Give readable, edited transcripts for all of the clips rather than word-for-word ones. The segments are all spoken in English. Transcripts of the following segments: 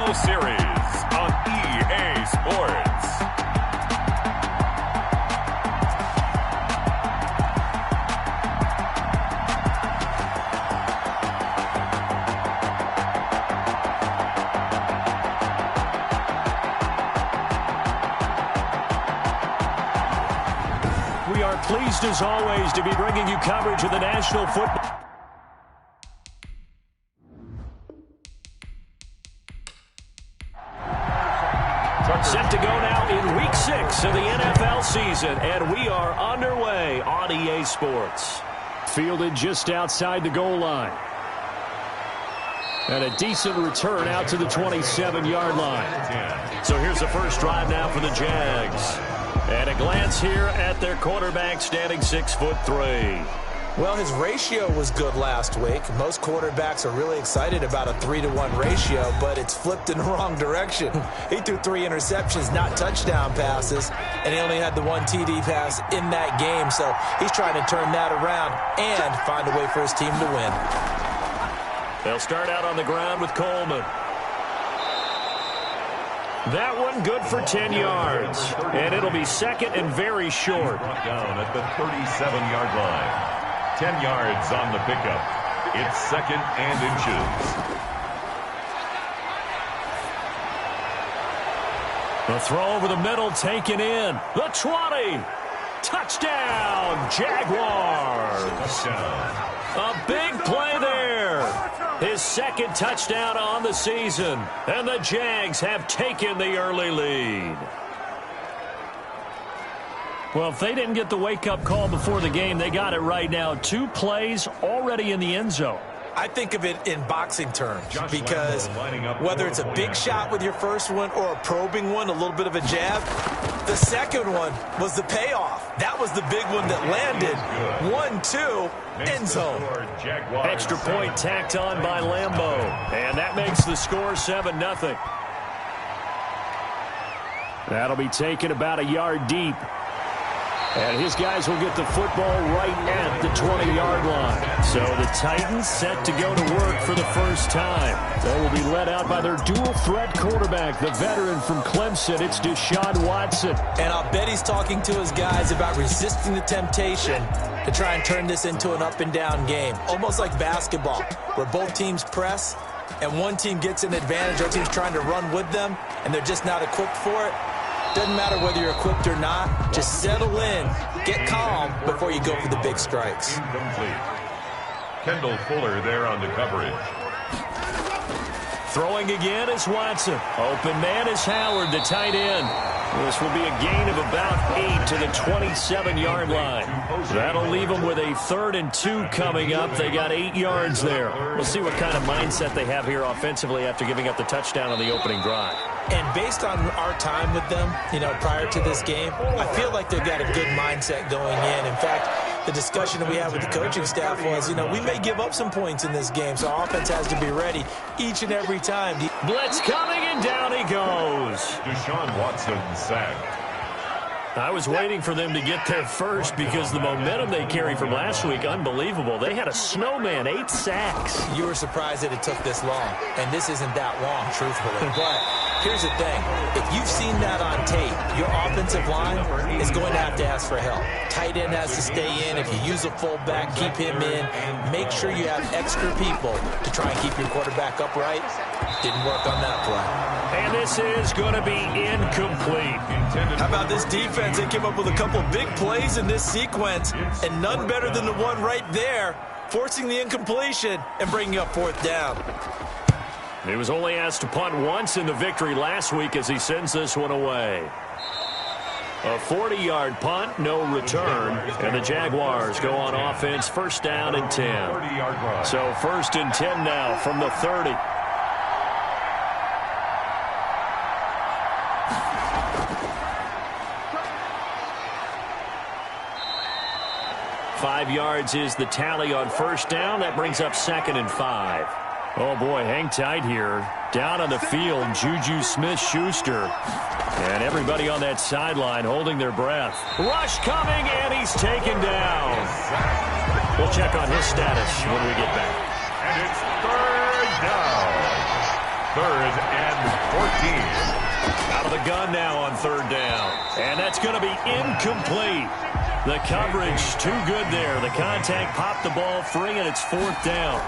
NFL series on EA Sports. We are pleased as always to be bringing you coverage of the National Football. Set to go now in Week 6 of the NFL season, and we are underway on EA Sports. Fielded just outside the goal line. And a decent return out to the 27-yard line. So here's the first drive now for the Jags. And a glance here at their quarterback standing 6'3". Well, his ratio was good last week. Most quarterbacks are really excited about a 3-to-1 ratio, but it's flipped in the wrong direction. He threw 3 interceptions, not touchdown passes, and he only had the 1 TD pass in that game. So he's trying to turn that around and find a way for his team to win. They'll start out on the ground with Coleman. That one good for 10 yards. And it'll be second and very short. Down at the 37-yard line. 10 yards on the pickup. It's second and inches. The throw over the middle taken in. The 20. Touchdown, Jaguars. Touchdown. A big play there. His second touchdown on the season. And the Jags have taken the early lead. Well, if they didn't get the wake-up call before the game, they got it right now. 2 plays already in the end zone. I think of it in boxing terms because whether it's a big shot with your first one or a probing one, a little bit of a jab, the second one was the payoff. That was the big one that landed. 1-2, end zone. Extra point tacked on by Lambeau. And that makes the score 7-0. That'll be taken about a yard deep. And his guys will get the football right at the 20-yard line. So the Titans set to go to work for the first time. They will be led out by their dual-threat quarterback, the veteran from Clemson. It's Deshaun Watson. And I'll bet he's talking to his guys about resisting the temptation to try and turn this into an up-and-down game. Almost like basketball, where both teams press, and one team gets an advantage, other team's trying to run with them, and they're just not equipped for it. Doesn't matter whether you're equipped or not. Just settle in, get calm before you go for the big strikes. Incomplete. Kendall Fuller there on the coverage. Throwing again is Watson. Open man is Howard, the tight end. This will be a gain of about 8 to the 27-yard line. That'll leave them with a 3rd and 2 coming up. They got 8 yards there. We'll see what kind of mindset they have here offensively after giving up the touchdown on the opening drive. And based on our time with them, prior to this game, I feel like they've got a good mindset going in. In fact, the discussion that we had with the coaching staff was, we may give up some points in this game, so our offense has to be ready each and every time. Blitz coming, and down he goes. Deshaun Watson sacked. I was waiting for them to get there first because the momentum they carry from last week, unbelievable. They had a snowman, 8 sacks. You were surprised that it took this long, and this isn't that long, truthfully. But here's the thing. If you've seen that on tape, your offensive line is going to have to ask for help. Tight end has to stay in. If you use a fullback, keep him in. Make sure you have extra people to try and keep your quarterback upright. Didn't work on that play. And this is going to be incomplete. How about this defense? They came up with a couple big plays in this sequence, and none better than the one right there, forcing the incompletion and bringing up 4th down. He was only asked to punt once in the victory last week as he sends this one away. A 40-yard punt, no return, and the Jaguars go on offense, 1st down and 10. So 1st and 10 now from the 30. 5 yards is the tally on 1st down. That brings up 2nd and 5. Oh, boy, hang tight here. Down on the field, Juju Smith-Schuster. And everybody on that sideline holding their breath. Rush coming, and he's taken down. We'll check on his status when we get back. And it's 3rd down. third and 14. Out of the gun now on third down. And that's going to be incomplete. The coverage too good there. The contact popped the ball free, and it's fourth down.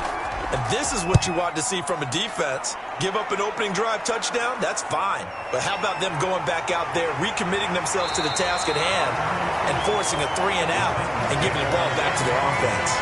And this is what you want to see from a defense. Give up an opening drive touchdown, that's fine. But how about them going back out there, recommitting themselves to the task at hand, and forcing a 3-and-out and giving the ball back to their offense.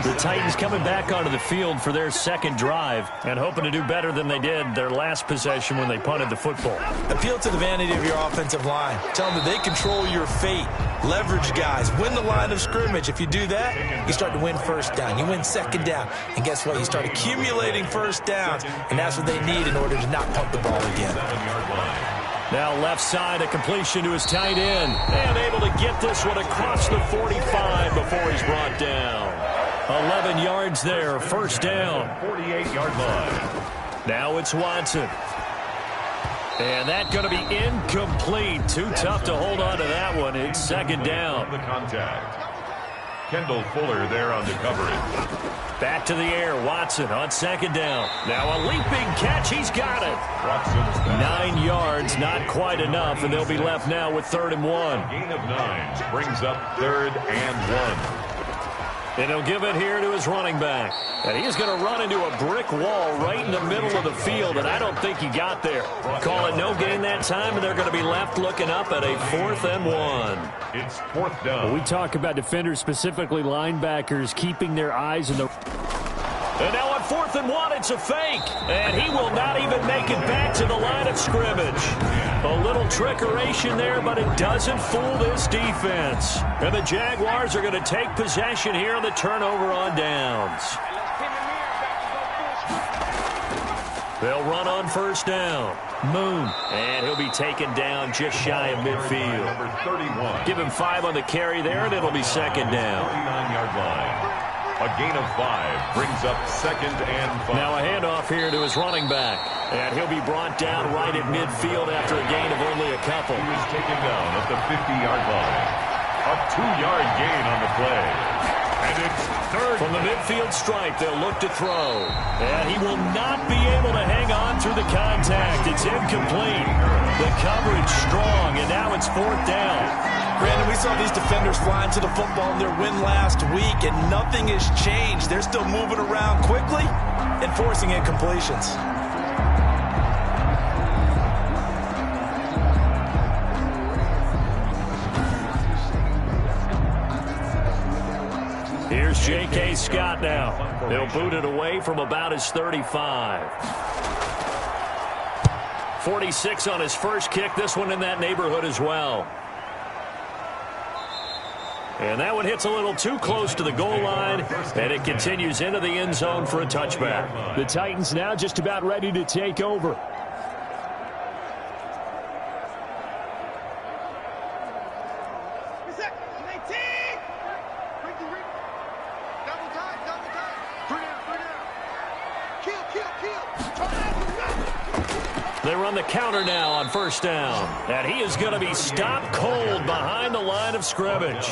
The Titans coming back onto the field for their second drive and hoping to do better than they did their last possession when they punted the football. Appeal to the vanity of your offensive line. Tell them that they control your fate. Leverage guys. Win the line of scrimmage. If you do that, you start to win first down. You win second down. And guess what? You start accumulating first downs. And that's what they need in order to not punt the ball again. Now left side, a completion to his tight end. And able to get this one across the 45 before he's brought down. 11 yards there, first down. 48-yard line. Now it's Watson. And that's going to be incomplete. Too tough to hold on to that one. It's second down. The contact. Kendall Fuller there on the coverage. Back to the air. Watson on second down. Now a leaping catch. He's got it. 9 yards, not quite enough, and they'll be left now with 3rd and 1. Gain of 9 brings up 3rd and 1. And he'll give it here to his running back. And he's going to run into a brick wall right in the middle of the field, and I don't think he got there. Call it no gain that time, and they're going to be left looking up at a 4th and 1. It's 4th down. We talk about defenders, specifically linebackers, keeping their eyes in the... And now on 4th and 1, it's a fake. And he will not even make it back to the line of scrimmage. A little trickeration there, but it doesn't fool this defense. And the Jaguars are going to take possession here on the turnover on downs. They'll run on first down. Moon. And he'll be taken down just shy of midfield. Number 31. Give him 5 on the carry there, and it'll be second down. 39-yard line. A gain of 5 brings up 2nd and 5. Now a handoff here to his running back. And he'll be brought down right at midfield after a gain of only a couple. He was taken down at the 50-yard line. A 2-yard gain on the play. And it's 3rd. From the midfield stripe, they'll look to throw. And he will not be able to hang on through the contact. It's incomplete. The coverage strong, and now it's 4th down. Brandon, we saw these defenders flying to the football in their win last week, and nothing has changed. They're still moving around quickly and forcing incompletions. Here's J.K. Scott now. They'll boot it away from about his 35. 46 on his first kick. This one in that neighborhood as well. And that one hits a little too close to the goal line, and it continues into the end zone for a touchback. The Titans now just about ready to take over. They run the counter now on first down. And he is going to be stopped cold behind the line of scrimmage.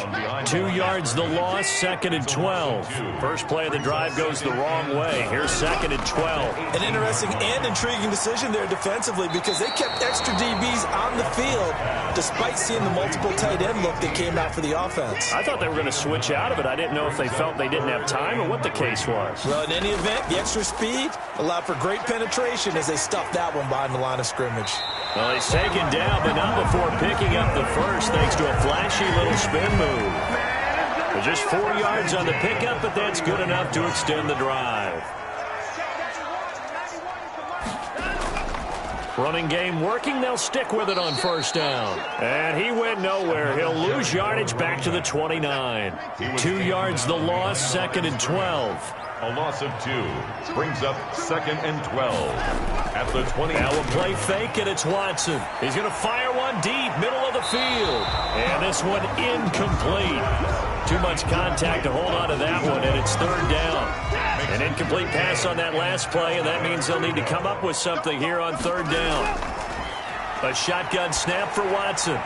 2 yards the loss, 2nd and 12. First play of the drive goes the wrong way. Here's 2nd and 12. An interesting and intriguing decision there defensively because they kept extra DBs on the field despite seeing the multiple tight end look that came out for the offense. I thought they were going to switch out of it. I didn't know if they felt they didn't have time or what the case was. Well, in any event, the extra speed allowed for great penetration as they stuffed that one behind the line of scrimmage. Well, he's taken down, but not before picking up the first thanks to a flashy little spin move. There's just 4 yards on the pickup, but that's good enough to extend the drive. Running game working. They'll stick with it on first down. And he went nowhere. He'll lose yardage back to the 29. 2 yards the loss, 2nd and 12. A loss of 2 brings up 2nd and 12 at the 20. Now a play fake, and it's Watson. He's going to fire one deep, middle of the field. And this one incomplete. Too much contact to hold on to that one, and it's 3rd down. An incomplete pass on that last play, and that means they'll need to come up with something here on 3rd down. A shotgun snap for Watson.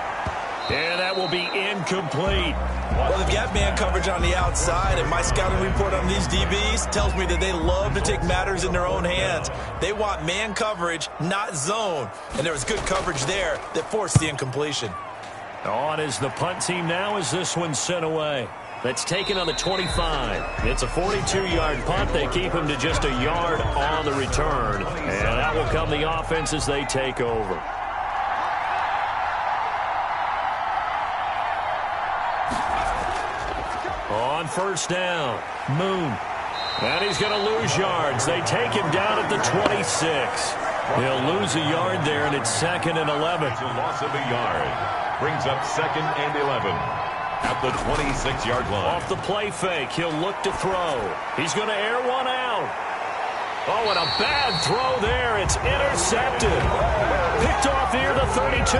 And that will be incomplete. Well, they've got man coverage on the outside, and my scouting report on these DBs tells me that they love to take matters in their own hands. They want man coverage, not zone. And there was good coverage there that forced the incompletion. On is the punt team now as this one's sent away. That's taken on the 25. It's a 42-yard punt. They keep him to just a yard on the return. And that will come the offense as they take over. On first down, Moon. And he's going to lose yards. They take him down at the 26. He'll lose a yard there, and it's 2nd and 11. It's a loss of a yard. Brings up 2nd and 11 at the 26-yard line. Off the play fake, he'll look to throw. He's going to air one out. Oh, and a bad throw there. It's intercepted. Picked off near the 32.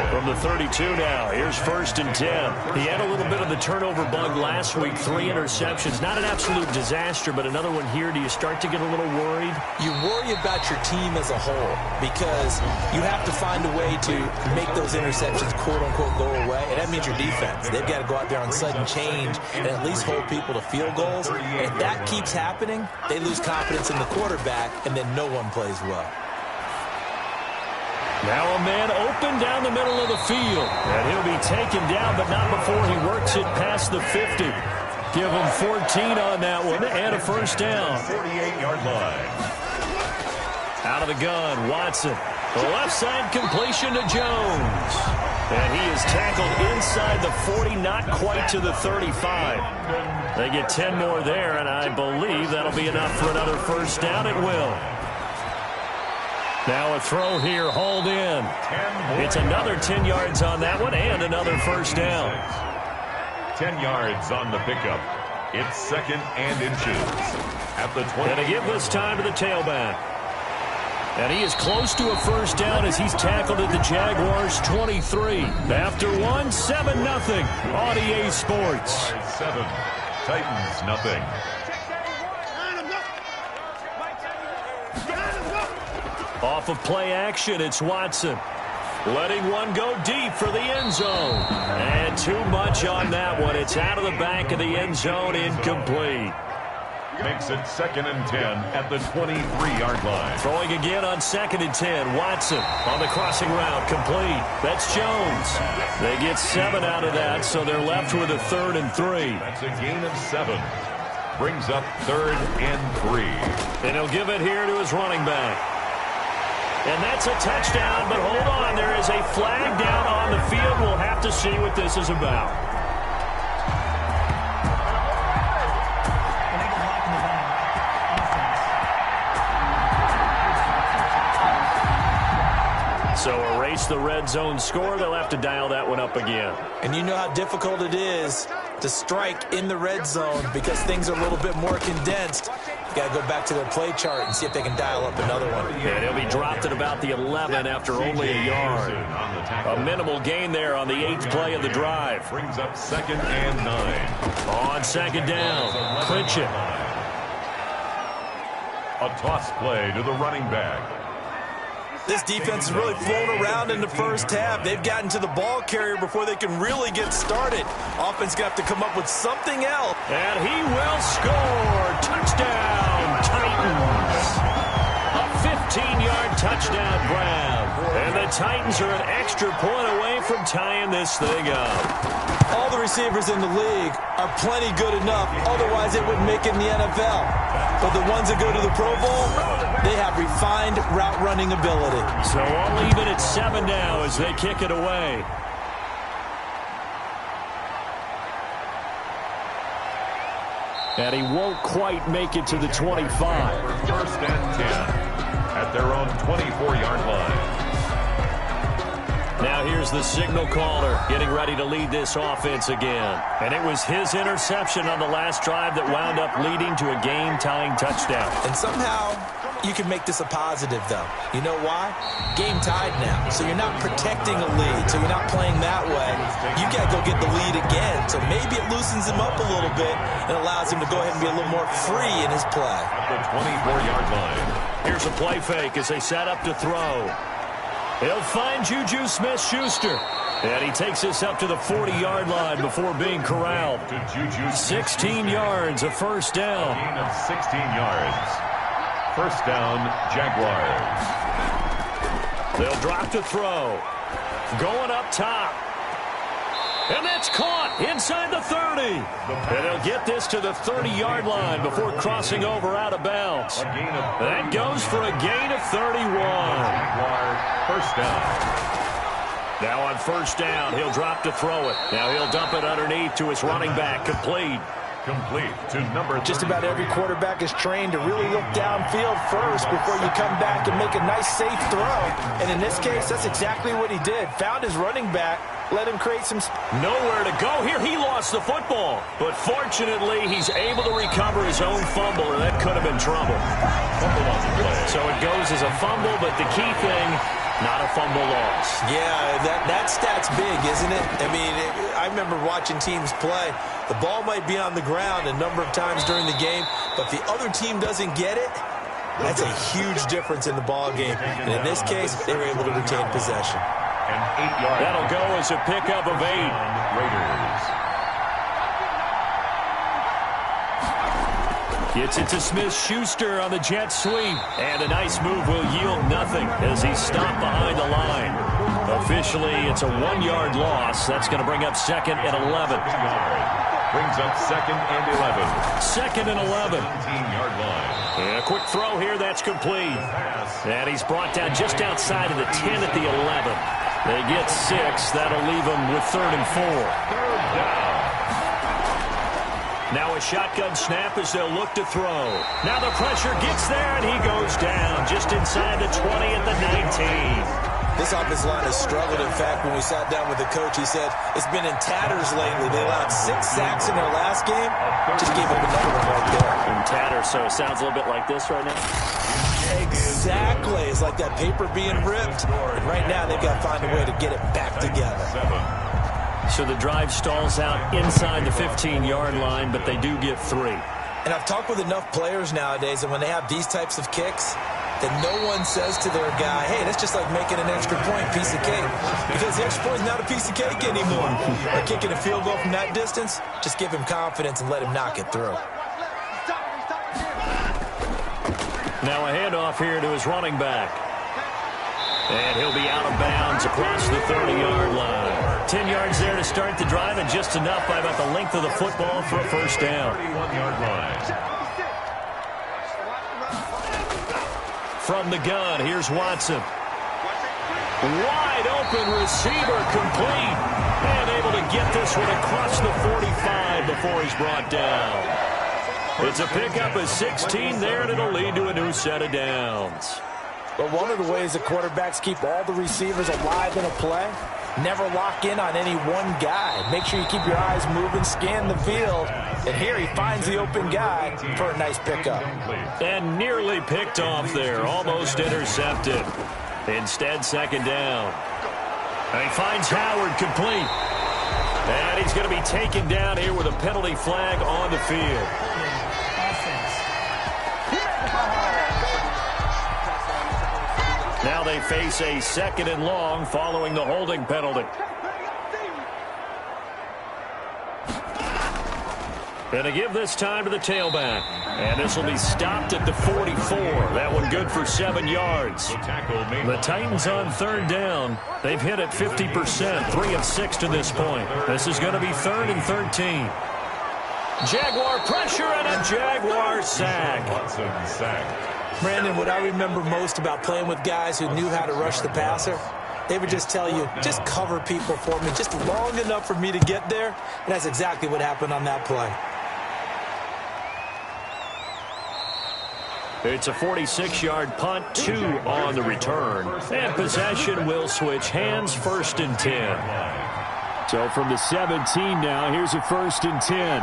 From the 32 now, here's 1st and 10. He had a little bit of the turnover bug last week. 3 interceptions. Not an absolute disaster, but another one here. Do you start to get a little worried? You worry about your team as a whole because you have to find a way to make those interceptions, quote-unquote, go away, and that means your defense. They've got to go out there on sudden change and at least hold people to field goals. And if that keeps happening, they lose confidence in the quarterback, and then no one plays well. Now a man open down the middle of the field. And he'll be taken down, but not before he works it past the 50. Give him 14 on that one and a first down. 48-yard line. Out of the gun, Watson. The left side completion to Jones. And he is tackled inside the 40, not quite to the 35. They get 10 more there, and I believe that'll be enough for another first down. It will. Now a throw here, hauled in. It's another 10 yards on that one and another first down. 10 yards on the pickup. It's 2nd and inches at the 20. And to give this time to the tailback. And he is close to a first down as he's tackled at the Jaguars' 23. After one, 7-0 on EA Sports. 7, Titans nothing. Off of play action, it's Watson. Letting one go deep for the end zone. And too much on that one. It's out of the back of the end zone, incomplete. Makes it 2nd and 10 at the 23-yard line. Throwing again on 2nd and 10. Watson on the crossing route, complete. That's Jones. They get 7 out of that, so they're left with a 3rd and 3. That's a gain of 7. Brings up 3rd and 3. And he'll give it here to his running back. And that's a touchdown, but hold on. There is a flag down on the field. We'll have to see what this is about. So erase the red zone score. They'll have to dial that one up again. And you know how difficult it is to strike in the red zone because things are a little bit more condensed. You got to go back to their play chart and see if they can dial up another one. And he'll be dropped at about the 11 after only a yard. A minimal gain there on the 8th play of the drive. Brings up 2nd and 9. On 2nd down, clinch it. A toss play to the running back. This defense has really flown around in the first half. They've gotten to the ball carrier before they can really get started. Offense going to have to come up with something else. And he will score. Touchdown, Titans. A 15-yard touchdown grab. And the Titans are an extra point away from tying this thing up. All the receivers in the league are plenty good enough. Otherwise, they wouldn't make it in the NFL. But the ones that go to the Pro Bowl, they have refined route running ability. So only even at 7 now as they kick it away. And he won't quite make it to the 25. 1st and 10 at their own 24-yard line. Now here's the signal caller getting ready to lead this offense again. And it was his interception on the last drive that wound up leading to a game-tying touchdown. And somehow you can make this a positive, though. You know why? Game tied now. So you're not protecting a lead. So you're not playing that way. You got to go get the lead again. So maybe it loosens him up a little bit and allows him to go ahead and be a little more free in his play. At the 24-yard line. Here's a play fake as they set up to throw. He'll find Juju Smith-Schuster. And he takes this up to the 40-yard line before being corralled. 16 yards, a first down. Gain of 16 yards. First down, Jaguars. They'll drop to throw. Going up top. And that's caught inside the 30. And he'll get this to the 30-yard line before crossing over out of bounds. That goes for a gain of 31. First down. Now on first down, he'll drop to throw it. Now he'll dump it underneath to his running back. Complete. Complete to number 30. Just about every quarterback is trained to really look downfield first before you come back and make a nice, safe throw. And in this case, that's exactly what he did. Found his running back, let him create some... Nowhere to go here. He lost the football. But fortunately, he's able to recover his own fumble, and that could have been trouble. Fumble on the play. So it goes as a fumble, but the key thing, not a fumble loss. Yeah, that stat's big, isn't it? I mean, I remember watching teams play. The ball might be on the ground a number of times during the game, but if the other team doesn't get it, that's a huge difference in the ball game. And in this case, they were able to retain possession. And 8 yards. That'll go as a pickup of 8. Raiders. Gets it to Smith-Schuster on the jet sweep. And a nice move will yield nothing as he's stopped behind the line. Officially, it's a 1-yard loss. That's going to bring up second and 11. Brings up second and 11. Second and 11. 17-yard line. And a quick throw here. That's complete. And he's brought down just outside of the 10 at the 11. They get 6. That'll leave them with 3rd and 4. Third down. Now a shotgun snap as they'll look to throw. Now the pressure gets there, and he goes down just inside the 20 at the 19. This offensive line has struggled. In fact, when we sat down with the coach, he said it's been in tatters lately. They allowed 6 sacks in their last game. Just gave up another one right there. In tatters, so it sounds a little bit like this right now. Exactly. It's like that paper being ripped. And right now, they've got to find a way to get it back together. So the drive stalls out inside the 15-yard line, but they do get 3. And I've talked with enough players nowadays, and when they have these types of kicks, that no one says to their guy, hey, that's just like making an extra point, piece of cake. Because the extra point is not a piece of cake anymore. Or kicking a field goal from that distance, just give him confidence and let him knock it through. Now a handoff here to his running back. And he'll be out of bounds across the 30-yard line. 10 yards there to start the drive, and just enough by about the length of the football for a first down. 31-yard line. From the gun, here's Watson. Wide open receiver, complete. And able to get this one across the 45 before he's brought down. It's a pickup of 16 there, and it'll lead to a new set of downs. But one of the ways that quarterbacks keep all the receivers alive in a play, never lock in on any one guy. Make sure you keep your eyes moving, scan the field. And here he finds the open guy for a nice pickup. And nearly picked off there, almost intercepted. Instead, second down. And he finds Howard complete. And he's going to be taken down here with a penalty flag on the field. Now they face a second and long following the holding penalty. And to give this time to the tailback. And this will be stopped at the 44. That one good for 7 yards. The Titans on third down. They've hit it 50%, 3 of 6 to this point. This is going to be 3rd and 13. Jaguar pressure and a Jaguar sack. Watson sacked. Brandon, what I remember most about playing with guys who knew how to rush the passer, they would just tell you, just cover people for me, just long enough for me to get there. And that's exactly what happened on that play. It's a 46-yard punt, 2 on the return. And possession will switch hands, 1st and 10. So from the 17 now, here's a 1st and 10.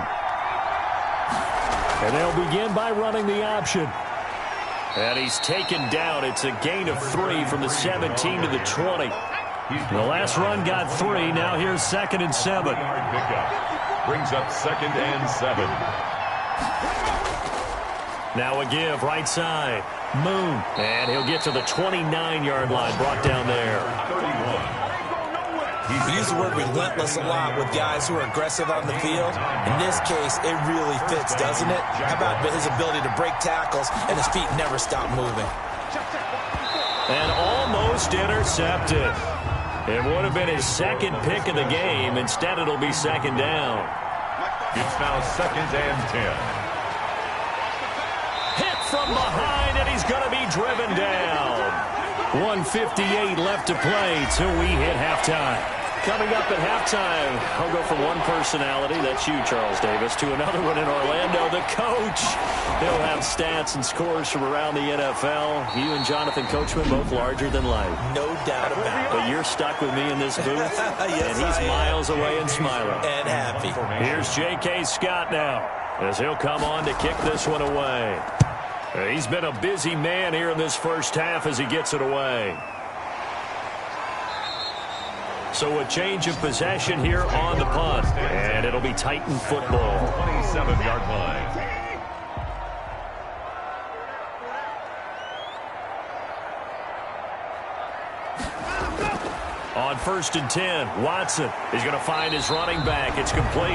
And they'll begin by running the option. And he's taken down. It's a gain of 3 from the 17 to the 20. The last run got 3. Now here's 2nd and 7. Brings up 2nd and 7. Now a give, right side. Moon. And he'll get to the 29-yard line, brought down there. 31. We use the word relentless a lot with guys who are aggressive on the field. In this case, it really fits, doesn't it? How about his ability to break tackles and his feet never stop moving? And almost intercepted. It would have been his second pick of the game. Instead, it'll be second down. It's now 2nd and 10. Hit from behind, and he's going to be driven down. 1:58 left to play till we hit halftime. Coming up at halftime, I'll go from one personality, that's you, Charles Davis, to another one in Orlando, the coach. He'll have stats and scores from around the NFL. You and Jonathan Coachman, both larger than life. No doubt about it. But you're stuck with me in this booth, yes, and he's miles away and smiling. And happy. Here's J.K. Scott now, as he'll come on to kick this one away. He's been a busy man here in this first half as he gets it away. So a change of possession here on the punt, and it'll be Titan football. 27-yard line. On 1st and 10, Watson is going to find his running back. It's complete.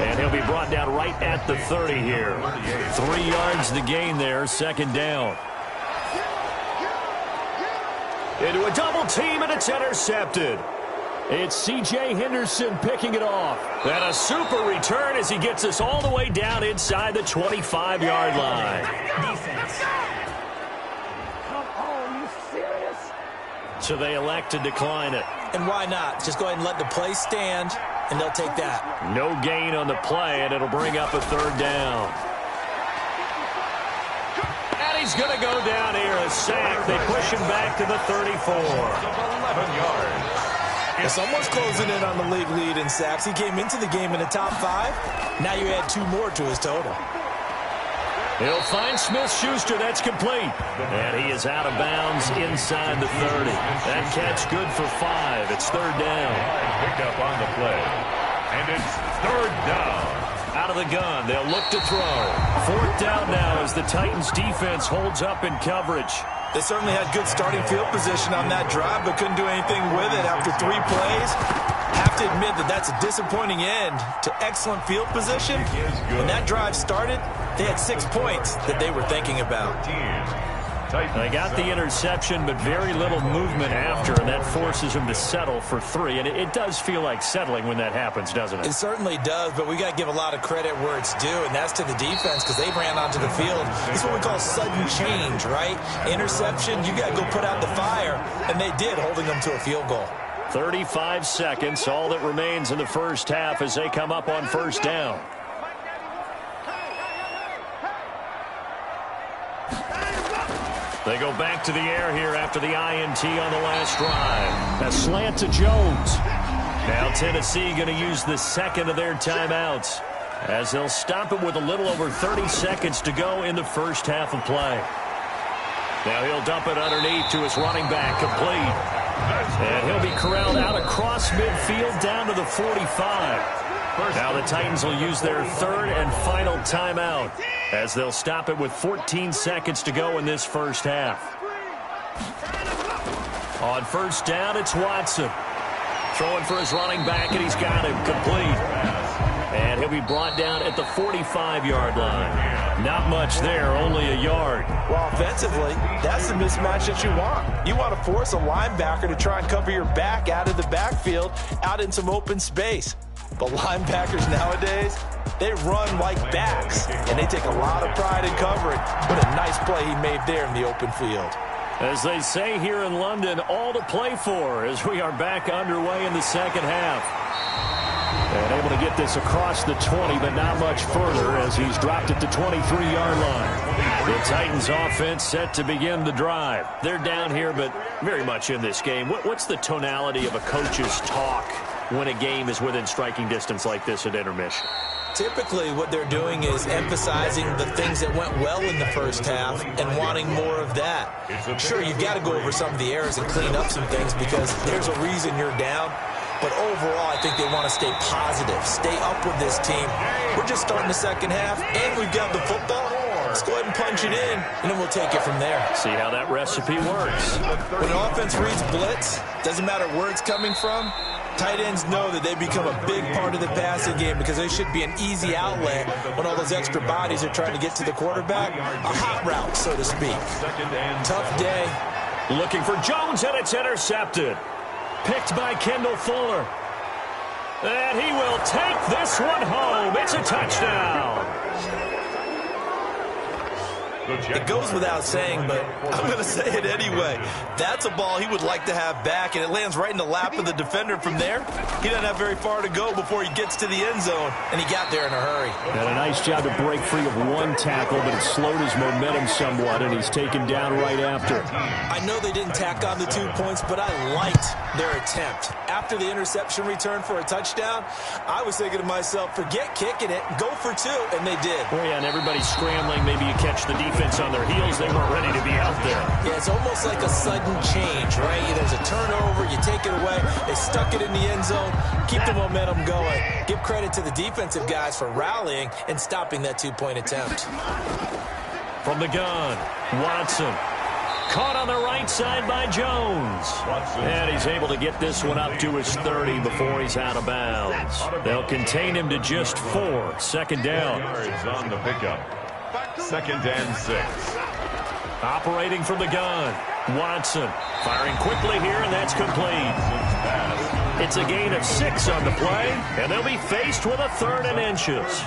And he'll be brought down right at the 30 here. 3 yards to gain there, second down. Into a double team, and it's intercepted. It's C.J. Henderson picking it off. And a super return as he gets us all the way down inside the 25-yard line. Defense. Come on, you serious? So they elect to decline it. And why not? Just go ahead and let the play stand, and they'll take that. No gain on the play, and it'll bring up a third down. And he's going to go down here, a sack. They push him back to the 34. 11 yards. Someone's closing in on the league lead in sacks. He came into the game in the top 5. Now you add 2 more to his total. He'll find Smith-Schuster. That's complete. And he is out of bounds inside the 30. That catch good for 5. It's third down. Picked up on the play. And it's third down. Out of the gun. They'll look to throw. Fourth down now as the Titans defense holds up in coverage. They certainly had good starting field position on that drive, but couldn't do anything with it after 3 plays. Have to admit that that's a disappointing end to excellent field position. When that drive started, they had 6 points that they were thinking about. They got the interception, but very little movement after, and that forces them to settle for 3. And it does feel like settling when that happens, doesn't it? It certainly does, but we got to give a lot of credit where it's due, and that's to the defense because they ran onto the field. It's what we call sudden change, right? Interception, you got to go put out the fire, and they did, holding them to a field goal. 35 seconds, all that remains in the first half as they come up on first down. They go back to the air here after the INT on the last drive. A slant to Jones. Now Tennessee going to use the second of their timeouts as they'll stop it with a little over 30 seconds to go in the first half of play. Now he'll dump it underneath to his running back, complete. And he'll be corralled out across midfield down to the 45. Now the Titans will use their third and final timeout as they'll stop it with 14 seconds to go in this first half. On first down, it's Watson. Throwing for his running back, and he's got him complete. And he'll be brought down at the 45-yard line. Not much there, only a yard. Well, offensively, that's the mismatch that you want. You want to force a linebacker to try and cover your back out of the backfield, out in some open space. But linebackers nowadays, they run like backs, and they take a lot of pride in covering. What a nice play he made there in the open field. As they say here in London, all to play for as we are back underway in the second half. And able to get this across the 20, but not much further as he's dropped it to 23-yard line. The Titans offense set to begin the drive. They're down here, but very much in this game. What's the tonality of a coach's talk when a game is within striking distance like this at intermission? Typically, what they're doing is emphasizing the things that went well in the first half and wanting more of that. Sure, you've got to go over some of the errors and clean up some things because there's a reason you're down. But overall, I think they want to stay positive, stay up with this team. We're just starting the second half, and we've got the football. Let's go ahead and punch it in, and then we'll take it from there. See how that recipe works. When an offense reads blitz, doesn't matter where it's coming from, Tight ends know that they become a big part of the passing game because they should be an easy outlet when all those extra bodies are trying to get to the quarterback. A hot route, so to speak. Tough day. Looking for Jones, and it's intercepted. Picked by Kendall Fuller. And he will take this one home. It's a touchdown. It goes without saying, but I'm going to say it anyway. That's a ball he would like to have back, and it lands right in the lap of the defender from there. He doesn't have very far to go before he gets to the end zone, and he got there in a hurry. And a nice job to break free of one tackle, but it slowed his momentum somewhat, and he's taken down right after. I know they didn't tack on the 2 points, but I liked their attempt. After the interception return for a touchdown, I was thinking to myself, forget kicking it, go for 2, and they did. Well, yeah, and everybody's scrambling. Maybe you catch the defense on their heels. They weren't ready to be out there. Yeah, it's almost like a sudden change, right? There's a turnover, you take it away, they stuck it in the end zone, keep the momentum going. Give credit to the defensive guys for rallying and stopping that 2-point attempt. From the gun, Watson. Caught on the right side by Jones. And he's able to get this one up to his 30 before he's out of bounds. They'll contain him to just 4. Second down. Yards on the pickup. 2nd and 6. Operating from the gun, Watson. Firing quickly here, and that's complete. It's a gain of 6 on the play, and they'll be faced with a 3rd and inches.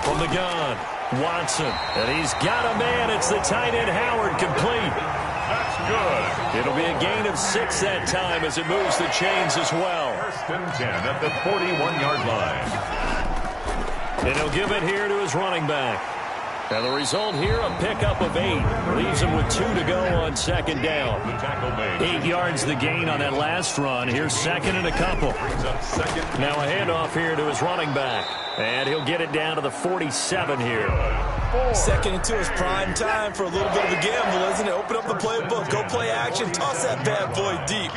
From the gun, Watson. And he's got a man. It's the tight end, Howard, complete. That's good. It'll be a gain of 6 that time as it moves the chains as well. 1st and 10 at the 41-yard line. And he'll give it here to his running back. And the result here, a pickup of 8. Leaves him with 2 to go on second down. 8 yards the gain on that last run. Here's 2nd and a couple. Now a handoff here to his running back. And he'll get it down to the 47 here. 2nd and 2 is prime time for a little bit of a gamble, isn't it? Open up the playbook, go play action, toss that bad boy deep.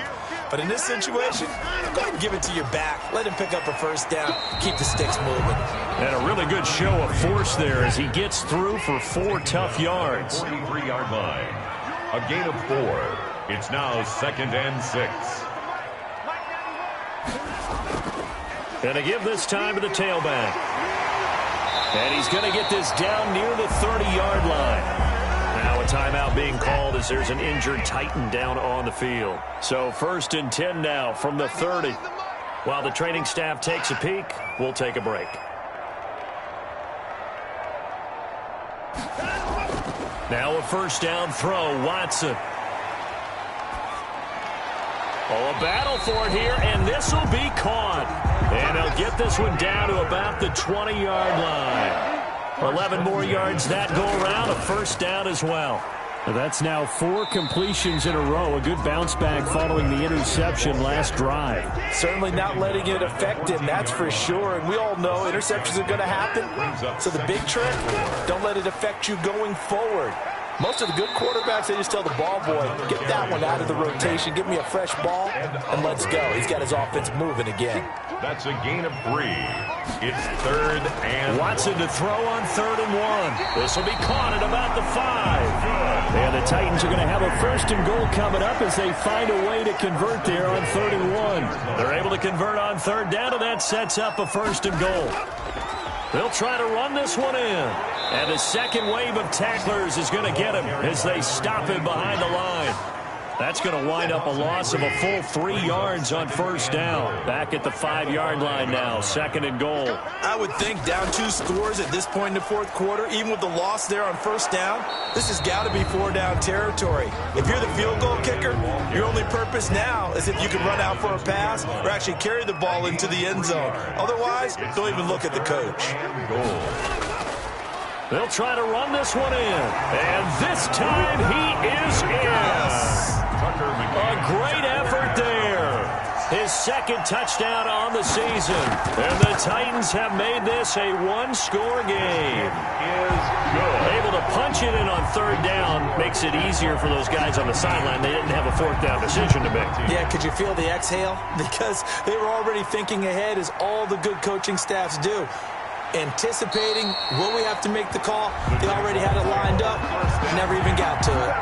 But in this situation, go ahead and give it to your back. Let him pick up a 1st down. Keep the sticks moving. And a really good show of force there as he gets through for 4 tough yards. 43-yard line. A gain of 4. It's now 2nd and 6. And to give this time to the tailback. And he's going to get this down near the 30-yard line. Now a timeout being called as there's an injured Titan down on the field. So 1st and 10 now from the 30. While the training staff takes a peek, we'll take a break. Now a 1st down throw, Watson. Oh, a battle for it here, and this will be caught. And they'll get this one down to about the 20-yard line. 11 more yards that go around, a 1st down as well. That's now 4 completions in a row. A good bounce back following the interception last drive. Certainly not letting it affect him, that's for sure. And we all know interceptions are going to happen. So the big trick, don't let it affect you going forward. Most of the good quarterbacks, they just tell the ball boy, get that one out of the rotation, give me a fresh ball, and let's go. He's got his offense moving again. That's a gain of 3. It's 3rd and... Watson to throw on 3rd and 1. This will be caught at about the 5. And the Titans are going to have a 1st and goal coming up as they find a way to convert there on 3rd and 1. They're able to convert on 3rd down, and that sets up a 1st and goal. They'll try to run this one in. And the second wave of tacklers is going to get him as they stop him behind the line. That's going to wind up a loss of a full 3 yards on 1st down. Back at the 5-yard line now, 2nd and goal. I would think down 2 scores at this point in the 4th quarter, even with the loss there on 1st down, this has got to be 4-down territory. If you're the field goal kicker, your only purpose now is if you can run out for a pass or actually carry the ball into the end zone. Otherwise, don't even look at the coach. They'll try to run this one in. And this time he is in. A great effort there. His 2nd touchdown on the season. And the Titans have made this a 1-score game. Able to punch it in on 3rd down makes it easier for those guys on the sideline. They didn't have a 4th down decision to make. Yeah, could you feel the exhale? Because they were already thinking ahead as all the good coaching staffs do. anticipating, will we have to make the call? They already had it lined up, never even got to it.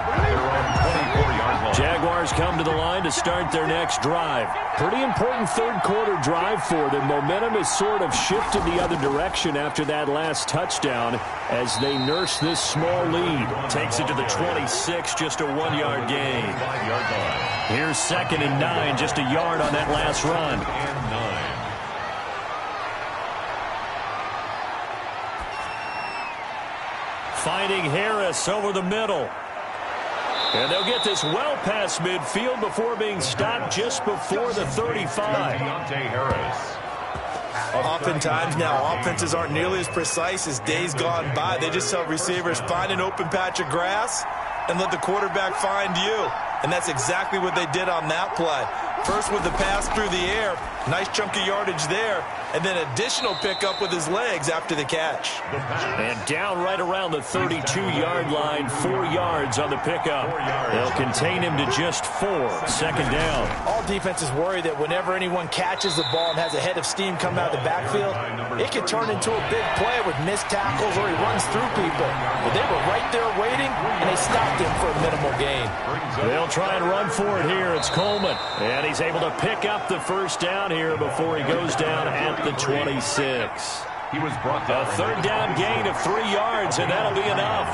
Jaguars come to the line to start their next drive. Pretty important third quarter drive for them. Momentum has sort of shifted the other direction after that last touchdown as they nurse this small lead. Takes it to the 26, just a 1-yard gain. Here's 2nd and 9, just a yard on that last run. Finding Harris over the middle. And they'll get this well past midfield before being stopped just before the 35. Oftentimes now, offenses aren't nearly as precise as days gone by. They just tell receivers, find an open patch of grass and let the quarterback find you. And that's exactly what they did on that play. First with the pass through the air, nice chunk of yardage there, and then additional pickup with his legs after the catch. And down right around the 32-yard line, 4 yards on the pickup. They'll contain him to just 4, 2nd down. All defenses worry that whenever anyone catches the ball and has a head of steam come out of the backfield, it can turn into a big play with missed tackles or he runs through people. But they were right there waiting, and they stopped him for a minimal gain. They'll try and run for it here. It's Coleman. And he's able to pick up the first down here before he goes down at the 26. He was brought down. A 3rd down gain of 3 yards, and that'll be enough.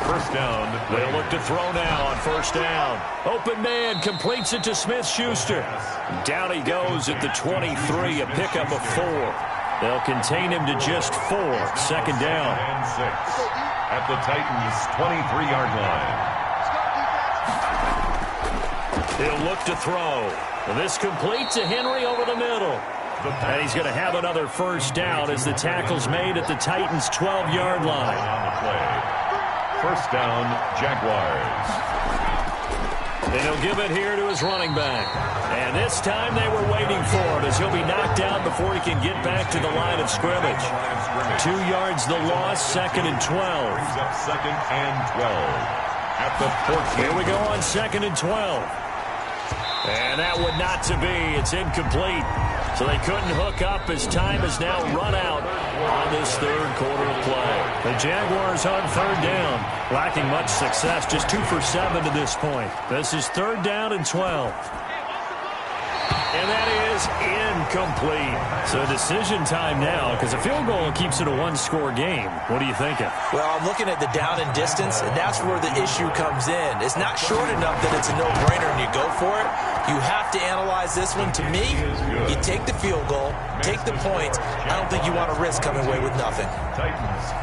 First down. They'll look to throw now on 1st down. Open man completes it to Smith-Schuster. Down he goes at the 23, a pickup of 4. They'll contain him to just 4, 2nd down. And 6 at the Titans' 23-yard line. He'll look to throw. This complete to Henry over the middle. And he's going to have another first down as the tackle's made at the Titans' 12-yard line. On the play. First down, Jaguars. And he'll give it here to his running back. And this time they were waiting for it as he'll be knocked down before he can get back to the line of scrimmage. 2 yards the loss, 2nd and 12. Brings up 2nd and 12 at the 14. Here we go on 2nd and 12. And that would not to be. It's incomplete. So they couldn't hook up as time has now run out on this third quarter of play. The Jaguars on 3rd down. Lacking much success. Just 2 for 7 to this point. This is 3rd down and 12. And that is incomplete. So decision time now because a field goal keeps it a 1-score game. What are you thinking? Well, I'm looking at the down and distance, and that's where the issue comes in. It's not short enough that it's a no-brainer and you go for it. You have to analyze this one. To me, you take the field goal, take the points. I don't think you want to risk coming away with nothing.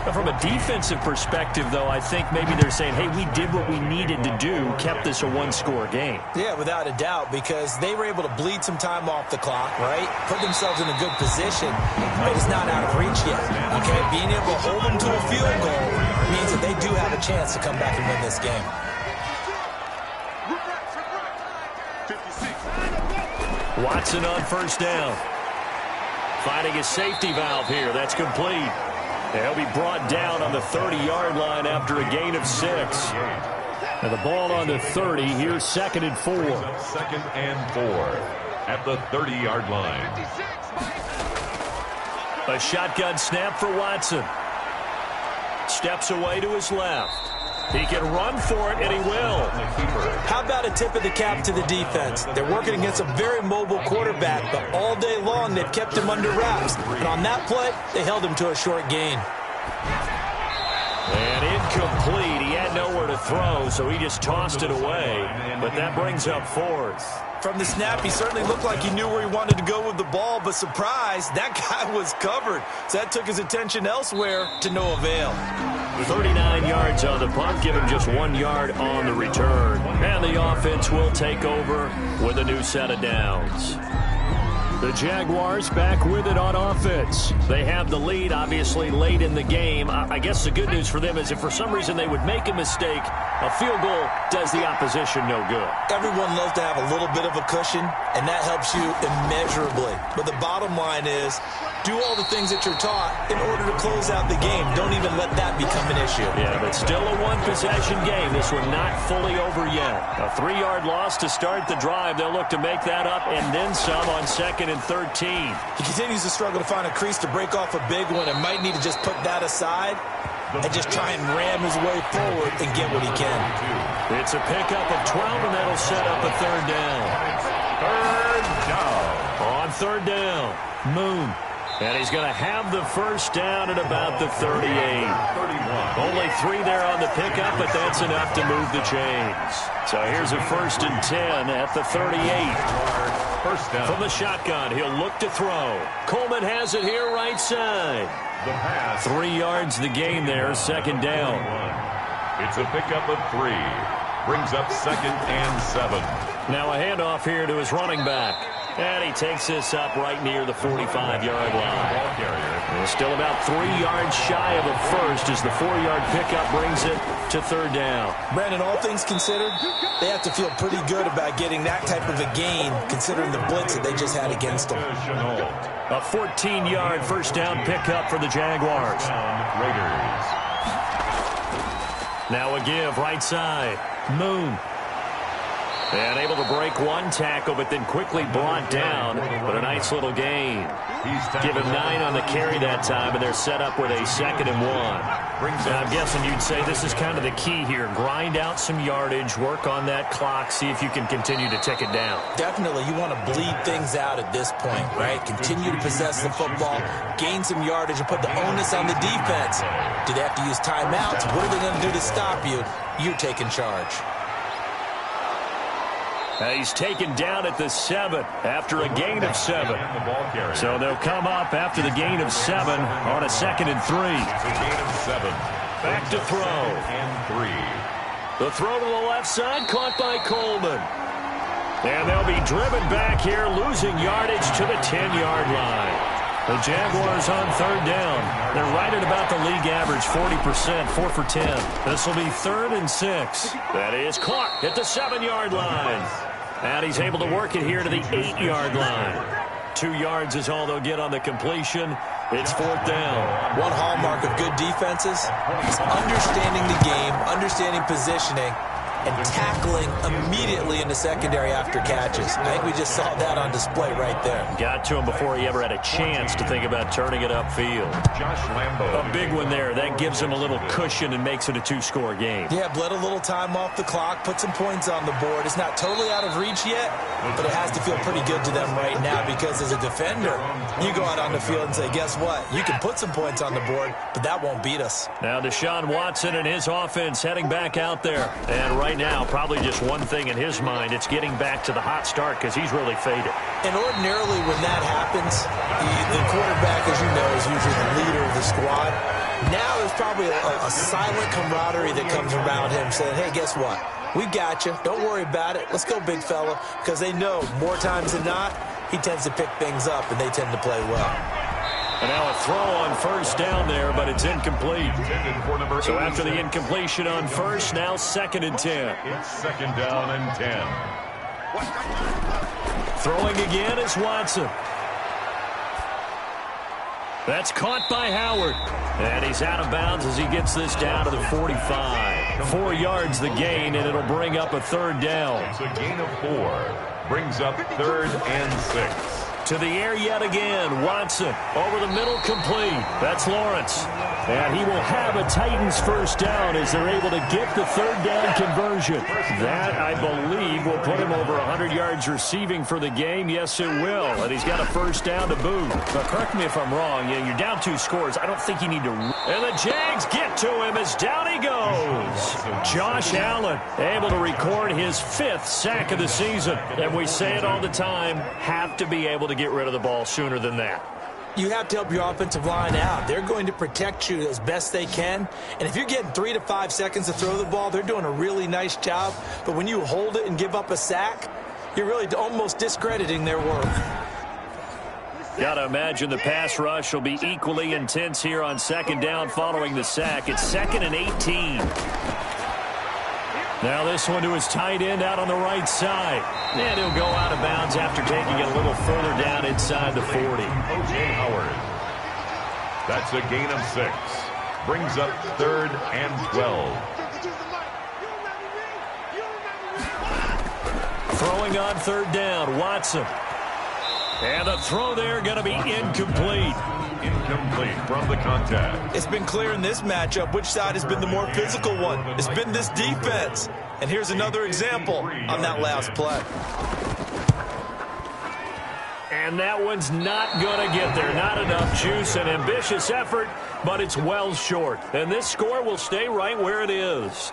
But from a defensive perspective, though, I think maybe they're saying, hey, we did what we needed to do, kept this a 1-score game. Yeah, without a doubt, because they were able to bleed some time off the clock, right? Put themselves in a good position, but it's not out of reach yet, okay? Being able to hold them to a field goal means that they do have a chance to come back and win this game. Watson on 1st down. Finding his safety valve here. That's complete. They'll be brought down on the 30-yard line after a gain of 6. Now the ball on the 30. Here's 2nd and 4. 2nd and 4 at the 30-yard line. A shotgun snap for Watson. Steps away to his left. He can run for it, and he will. How about a tip of the cap to the defense? They're working against a very mobile quarterback, but all day long they've kept him under wraps. And on that play, they held him to a short gain. And incomplete. He had nowhere to throw, so he just tossed it away. But that brings up 4th. From the snap, he certainly looked like he knew where he wanted to go with the ball, but surprise, that guy was covered. So that took his attention elsewhere to no avail. 39 yards on the punt, give him just 1 yard on the return. And the offense will take over with a new set of downs. The Jaguars back with it on offense. They have the lead, obviously, late in the game. I guess the good news for them is if for some reason they would make a mistake, a field goal does the opposition no good. Everyone loves to have a little bit of a cushion, and that helps you immeasurably. But the bottom line is, do all the things that you're taught in order to close out the game. Don't even let that become an issue. Yeah, but still a one-possession game. This one not fully over yet. A 3-yard loss to start the drive. They'll look to make that up and then some on 2nd and 13. He continues to struggle to find a crease to break off a big one and might need to just put that aside and just try and ram his way forward and get what he can. It's a pickup of 12, and that'll set up a 3rd down. 3rd down. On 3rd down, Moon. And he's going to have the first down at about the 38. Only 3 there on the pickup, but that's enough to move the chains. So here's a 1st and 10 at the 38. First down. From the shotgun, he'll look to throw. Coleman has it here right side. The pass. 3 yards the gain there, 2nd down. It's a pickup of 3. Brings up 2nd and 7. Now a handoff here to his running back. And he takes this up right near the 45-yard line. And still about 3 yards shy of a first as the 4-yard pickup brings it to 3rd down. Brandon, all things considered, they have to feel pretty good about getting that type of a gain considering the blitz that they just had against them. A 14-yard first down pickup for the Jaguars. Raiders. Now a give right side. Moon. And able to break one tackle, but then quickly brought down. But a nice little gain. Give him 9 on the carry that time, and they're set up with a 2nd and 1. And I'm guessing you'd say this is kind of the key here. Grind out some yardage, work on that clock, see if you can continue to tick it down. Definitely, you want to bleed things out at this point, right? Continue to possess the football, gain some yardage, and put the onus on the defense. Do they have to use timeouts? What are they going to do to stop you? You're taking charge. He's taken down at the 7 after a gain of 7. So they'll come up after the gain of 7 on a 2nd and 3. It's a gain of 7. Back to throw. And 3. The throw to the left side, caught by Coleman. And they'll be driven back here, losing yardage to the 10-yard line. The Jaguars on 3rd down. They're right at about the league average, 40%, 4 for 10. This will be 3rd and 6. That is caught at the 7-yard line. And he's able to work it here to the 8-yard line. 2 yards is all they'll get on the completion. It's 4th down. One hallmark of good defenses is understanding the game, understanding positioning, and tackling immediately in the secondary after catches. I think we just saw that on display right there. Got to him before he ever had a chance to think about turning it upfield. Josh Lambo. A big one there. That gives him a little cushion and makes it a 2-score game. Yeah, bled a little time off the clock, put some points on the board. It's not totally out of reach yet, but it has to feel pretty good to them right now because as a defender, you go out on the field and say, guess what? You can put some points on the board, but that won't beat us. Now Deshaun Watson and his offense heading back out there. And right now, probably just one thing in his mind. It's getting back to the hot start because he's really faded. And ordinarily when that happens, the quarterback, as you know, is usually the leader of the squad. Now there's probably a silent camaraderie that comes around him saying, hey, guess what? We got you. Don't worry about it. Let's go, big fella. Because they know more times than not, he tends to pick things up, and they tend to play well. And now a throw on 1st down there, but it's incomplete. So after the incompletion on 1st, now 2nd and 10. It's 2nd down and 10. Throwing again is Watson. That's caught by Howard. And he's out of bounds as he gets this down to the 45. 4 yards the gain, and it'll bring up a 3rd down. It's a gain of 4. Brings up 3rd and 6. To the air yet again. Watson over the middle, complete. That's Lawrence. And he will have a Titans first down as they're able to get the 3rd down conversion. That, I believe, will put him over 100 yards receiving for the game. Yes, it will. And he's got a first down to boot. But correct me if I'm wrong. You're down 2 scores. I don't think you need to. And the Jags get to him as down he goes. Josh Allen able to record his 5th sack of the season. And we say it all the time, have to be able to get rid of the ball sooner than that. You have to help your offensive line out. They're going to protect you as best they can. And if you're getting 3 to 5 seconds to throw the ball, they're doing a really nice job. But when you hold it and give up a sack, you're really almost discrediting their work. Got to imagine the pass rush will be equally intense here on 2nd down following the sack. It's 2nd and 18. Now this one to his tight end out on the right side. And he'll go out of bounds after taking it a little further down inside the 40. O.J. Howard. That's a gain of 6. Brings up 3rd and 12. Throwing on 3rd down, Watson. And the throw there going to be incomplete. Incomplete from the contact. It's been clear in this matchup which side has been the more physical one. It's been this defense. And here's another example on that last play. And that one's not going to get there. Not enough juice. An ambitious effort, but it's well short. And this score will stay right where it is.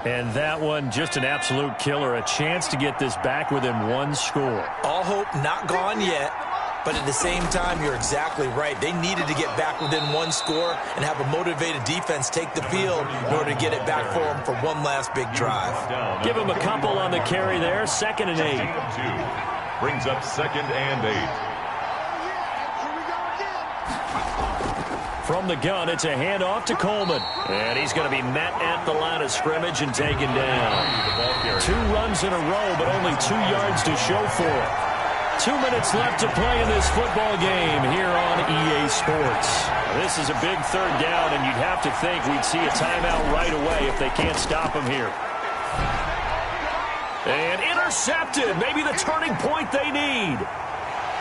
And that one, just an absolute killer. A chance to get this back within 1 score. All hope not gone yet. But at the same time, you're exactly right. They needed to get back within 1 score and have a motivated defense take the field in order to get it back for them for one last big drive. Give them a couple on the carry there. 2nd and 8. Brings up 2nd and 8. From the gun, it's a handoff to Coleman. And he's going to be met at the line of scrimmage and taken down. 2 runs in a row, but only 2 yards to show for it. 2 minutes left to play in this football game here on EA Sports. This is a big 3rd down, and you'd have to think we'd see a timeout right away if they can't stop him here. And intercepted. Maybe the turning point they need.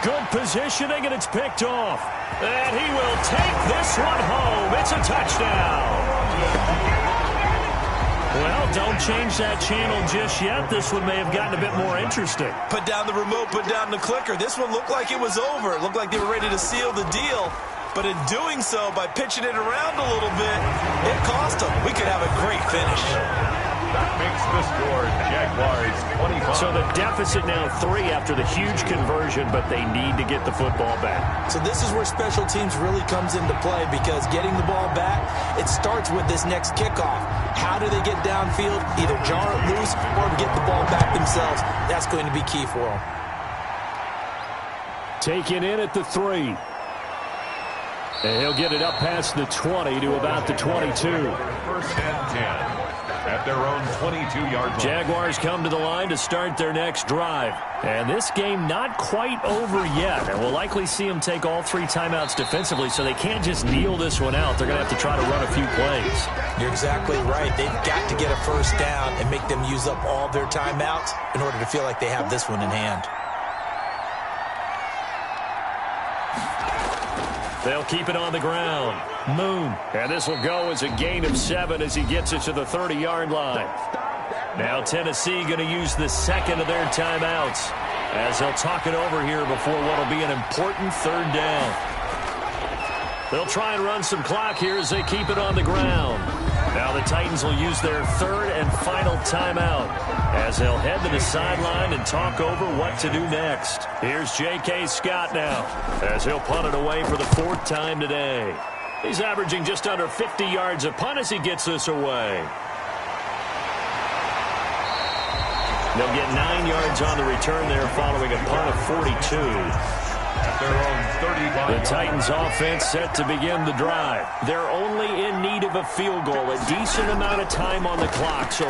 Good positioning, and it's picked off. And he will take this one home. It's a touchdown. Well, don't change that channel just yet. This one may have gotten a bit more interesting. Put down the remote, put down the clicker. This one looked like it was over. It looked like they were ready to seal the deal. But in doing so, by pitching it around a little bit, it cost them. We could have a great finish. That makes the score Jaguars 25. So the deficit now 3 after the huge conversion, but they need to get the football back. So this is where special teams really comes into play, because getting the ball back, it starts with this next kickoff. How do they get downfield? Either jar it loose or get the ball back themselves. That's going to be key for them. Taken in at the 3. And he'll get it up past the 20 to about the 22. 1st and 10. At their own 22-yard line. Jaguars come to the line to start their next drive. And this game not quite over yet. And we'll likely see them take all 3 timeouts defensively, so they can't just kneel this one out. They're going to have to try to run a few plays. You're exactly right. They've got to get a 1st down and make them use up all their timeouts in order to feel like they have this one in hand. They'll keep it on the ground. Moon. And this will go as a gain of 7 as he gets it to the 30-yard line. Now Tennessee going to use the 2nd of their timeouts as they'll talk it over here before what will be an important 3rd down. They'll try and run some clock here as they keep it on the ground. Now the Titans will use their 3rd and final timeout as they'll head to the sideline and talk over what to do next. Here's J.K. Scott now as he'll punt it away for the 4th time today. He's averaging just under 50 yards a punt as he gets this away. They'll get 9 yards on the return there following a punt of 42. At their own 35. The Titans offense set to begin the drive. They're only in need of a field goal, a decent amount of time on the clock. So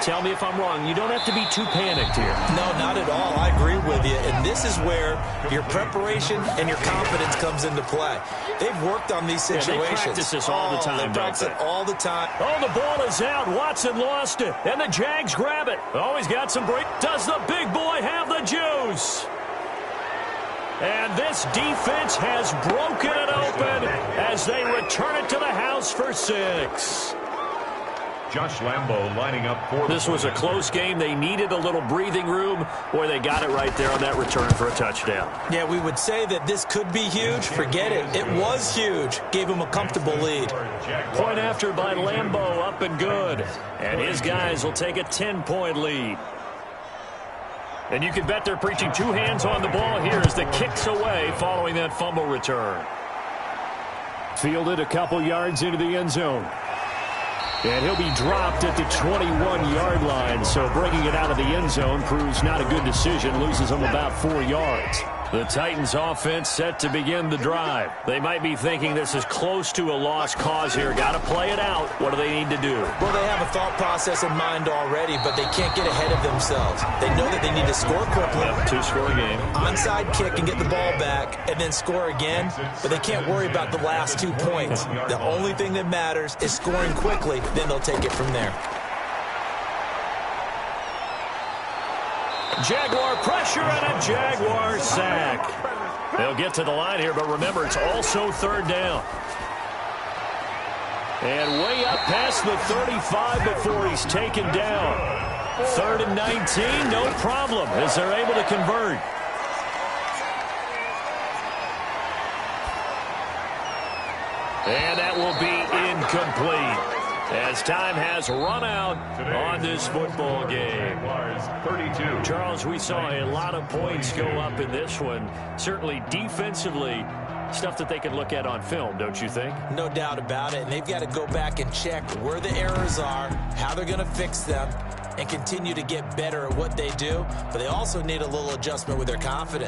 tell me if I'm wrong. You don't have to be too panicked here. No, not at all. I agree with you. And this is where your preparation and your confidence comes into play. They've worked on these situations. Yeah, they practice this all the time, They practice it all the time. Oh, the ball is out. Watson lost it. And the Jags grab it. Oh, he's got some break. Does the big boy have the juice? And this defense has broken it open as they return it to the house for 6. Josh Lambo lining up for this was a close game. They needed a little breathing room. Boy, they got it right there on that return for a touchdown. Yeah, we would say that this could be huge. Forget it. It was huge. Gave him a comfortable lead. Point after by Lambo, up and good. And his guys will take a 10-point lead. And you can bet they're preaching 2 hands on the ball here as the kick's away following that fumble return. Fielded a couple yards into the end zone. And he'll be dropped at the 21-yard line. So bringing it out of the end zone proves not a good decision. Loses him about 4 yards. The Titans offense set to begin the drive. They might be thinking this is close to a lost cause here. Got to play it out. What do they need to do? Well, they have a thought process in mind already, but they can't get ahead of themselves. They know that they need to score quickly. Yep, two-score game. Onside kick and get the ball back and then score again, but they can't worry about the last 2 points. The only thing that matters is scoring quickly, then they'll take it from there. Jaguar pressure and a Jaguar sack. They'll get to the line here, but remember, it's also third down. And way up past the 35 before he's taken down. 3rd and 19, no problem, as they're able to convert. And that will be incomplete, as time has run out on this football game. 32. Charles, we saw a lot of points go up in this one. Certainly defensively, stuff that they can look at on film, don't you think? No doubt about it, and they've got to go back and check where the errors are, how they're going to fix them, and continue to get better at what they do. But they also need a little adjustment with their confidence.